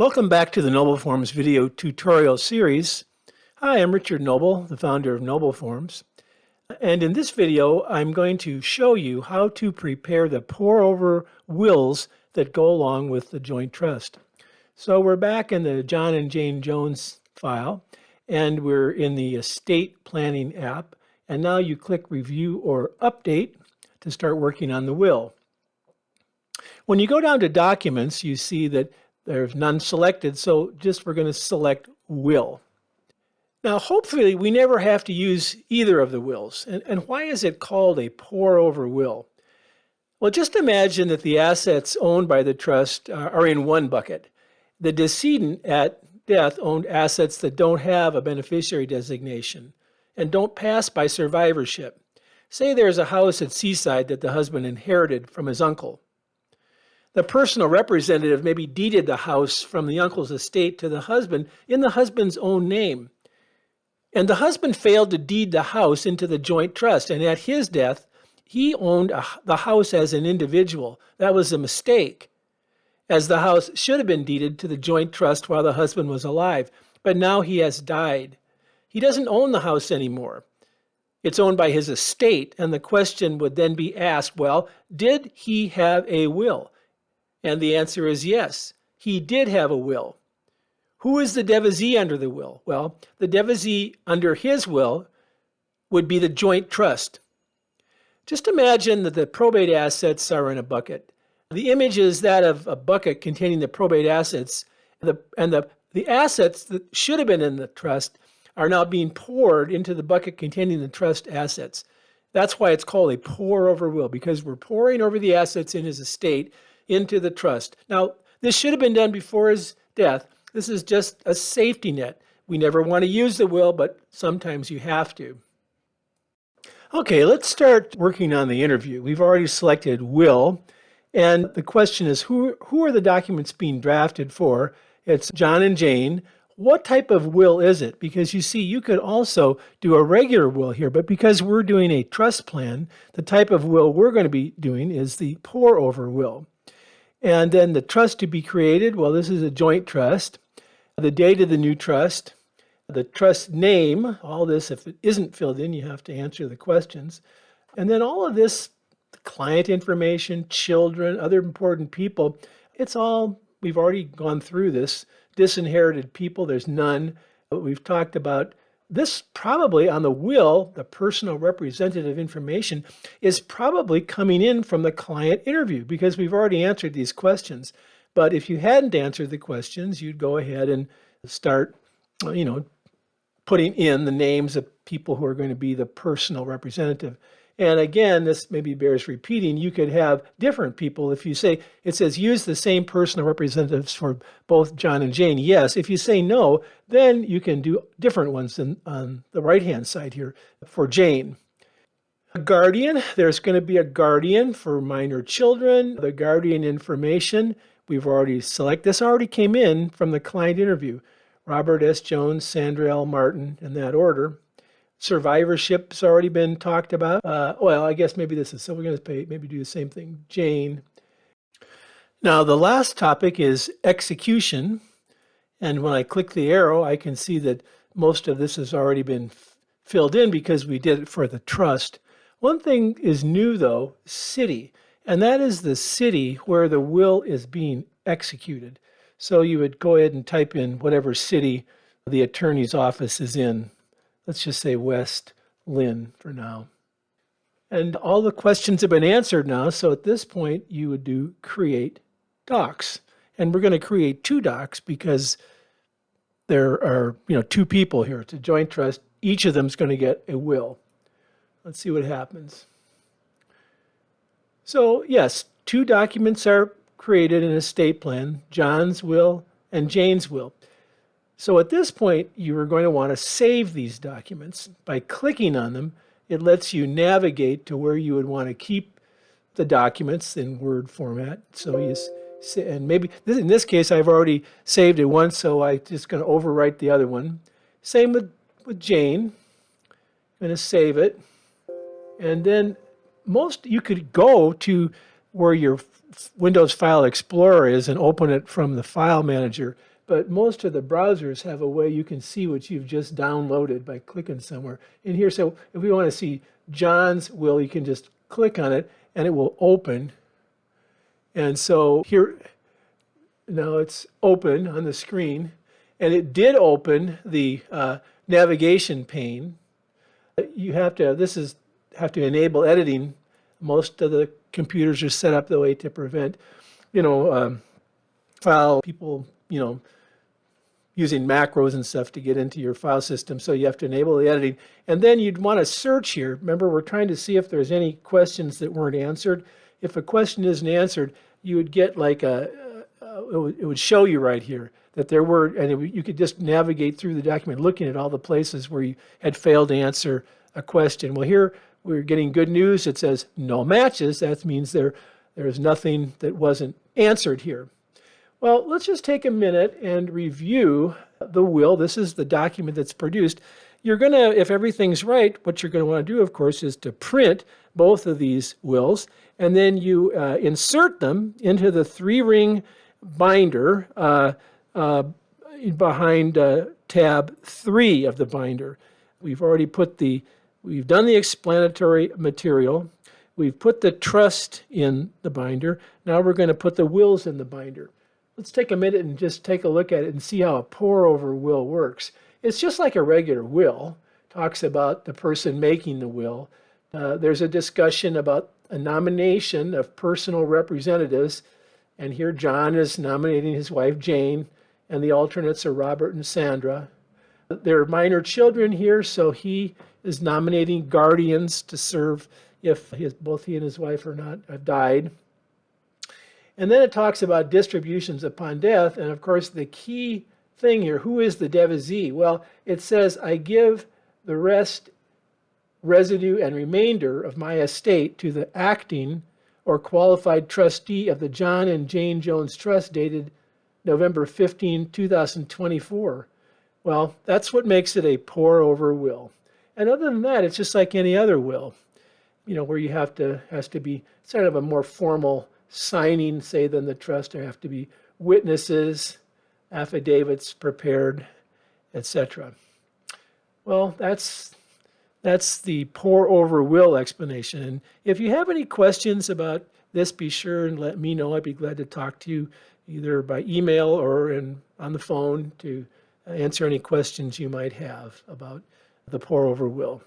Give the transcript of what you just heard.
Welcome back to the Noble Forms video tutorial series. Hi, I'm Richard Noble, the founder of Noble Forms. And in this video, I'm going to show you how to prepare the pour-over wills that go along with the joint trust. So we're back in the John and Jane Jones file, and we're in the estate planning app. And now you click Review or Update to start working on the will. When you go down to Documents, you see that there's none selected, so we're going to select Will. Now, hopefully, we never have to use either of the wills. And why is it called a pour-over will? Well, just imagine that the assets owned by the trust are in one bucket. The decedent at death owned assets that don't have a beneficiary designation and don't pass by survivorship. Say there's a house at Seaside that the husband inherited from his uncle. The personal representative maybe deeded the house from the uncle's estate to the husband in the husband's own name. And the husband failed to deed the house into the joint trust. And at his death, he owned the house as an individual. That was a mistake, as the house should have been deeded to the joint trust while the husband was alive. But now he has died. He doesn't own the house anymore. It's owned by his estate. And the question would then be asked, well, did he have a will? And the answer is yes, he did have a will. Who is the devotee under the will? Well, the devotee under his will would be the joint trust. Just imagine that the probate assets are in a bucket. The image is that of a bucket containing the probate assets, and the assets that should have been in the trust are now being poured into the bucket containing the trust assets. That's why it's called a pour-over will, because we're pouring over the assets in his estate into the trust. Now, this should have been done before his death. This is just a safety net. We never want to use the will, but sometimes you have to. Okay, let's start working on the interview. We've already selected will, and the question is, who are the documents being drafted for? It's John and Jane. What type of will is it? Because you see, you could also do a regular will here, but because we're doing a trust plan, the type of will we're going to be doing is the pour-over will. And then the trust to be created, well, this is a joint trust. The date of the new trust, the trust name, all this, if it isn't filled in, you have to answer the questions. And then all of this, the client information, children, other important people, it's all, we've already gone through this. Disinherited people, there's none. But we've talked about this probably on the will, the personal representative information is probably coming in from the client interview because we've already answered these questions. But if you hadn't answered the questions, you'd go ahead and start, putting in the names of people who are going to be the personal representative. And again, this maybe bears repeating. You could have different people. If you say, it says use the same personal representatives for both John and Jane. Yes. If you say no, then you can do different ones on the right-hand side here for Jane. A guardian, there's going to be a guardian for minor children. The guardian information, we've already selected. This already came in from the client interview. Robert S. Jones, Sandra L. Martin, in that order. Survivorship's already been talked about. Well, I guess maybe this is, so we're going to maybe do the same thing. Jane. Now, the last topic is execution. And when I click the arrow, I can see that most of this has already been filled in because we did it for the trust. One thing is new, though, city. And that is the city where the will is being executed. So you would go ahead and type in whatever city the attorney's office is in. Let's just say West Lynn for now. And all the questions have been answered now. So at this point, you would do create docs. And we're going to create two docs because there are, two people here. It's a joint trust. Each of them is going to get a will. Let's see what happens. So yes, two documents are created in an estate plan, John's will and Jane's will. So at this point, you are going to want to save these documents. By clicking on them, it lets you navigate to where you would want to keep the documents in Word format. So and maybe, in this case, I've already saved it once, so I'm just going to overwrite the other one. Same with Jane. I'm going to save it. And then you could go to where your Windows File Explorer is and open it from the File Manager. but most of the browsers have a way you can see what you've just downloaded by clicking somewhere. In here, so if we want to see John's will, you can just click on it and it will open. And so here, now it's open on the screen, and it did open the navigation pane. You have to, have to enable editing. Most of the computers are set up the way to prevent, file people, using macros and stuff to get into your file system. So you have to enable the editing. And then you'd want to search here. Remember, we're trying to see if there's any questions that weren't answered. If a question isn't answered, you would get like it would show you right here that there were, and you could just navigate through the document looking at all the places where you had failed to answer a question. Well, here we're getting good news. It says no matches. That means there is nothing that wasn't answered here. Well, let's just take a minute and review the will. This is the document that's produced. You're going to, if everything's right, what you're going to want to do, of course, is to print both of these wills, and then you insert them into the 3-ring binder behind tab 3 of the binder. We've already we've done the explanatory material. We've put the trust in the binder. Now we're going to put the wills in the binder. Let's take a minute and just take a look at it and see how a pour-over will works. It's just like a regular will. It talks about the person making the will. There's a discussion about a nomination of personal representatives. And here John is nominating his wife, Jane, and the alternates are Robert and Sandra. There are minor children here, so he is nominating guardians to serve if both he and his wife have died. And then it talks about distributions upon death. And of course, the key thing here, who is the devisee? Well, it says, I give the rest, residue, and remainder of my estate to the acting or qualified trustee of the John and Jane Jones Trust dated November 15, 2024. Well, that's what makes it a pour-over will. And other than that, it's just like any other will, where you has to be sort of a more formal signing, say, than the trust. There have to be witnesses, affidavits prepared, etc. Well, that's the pour-over will explanation. And if you have any questions about this, be sure and let me know. I'd be glad to talk to you either by email or on the phone to answer any questions you might have about the pour-over will.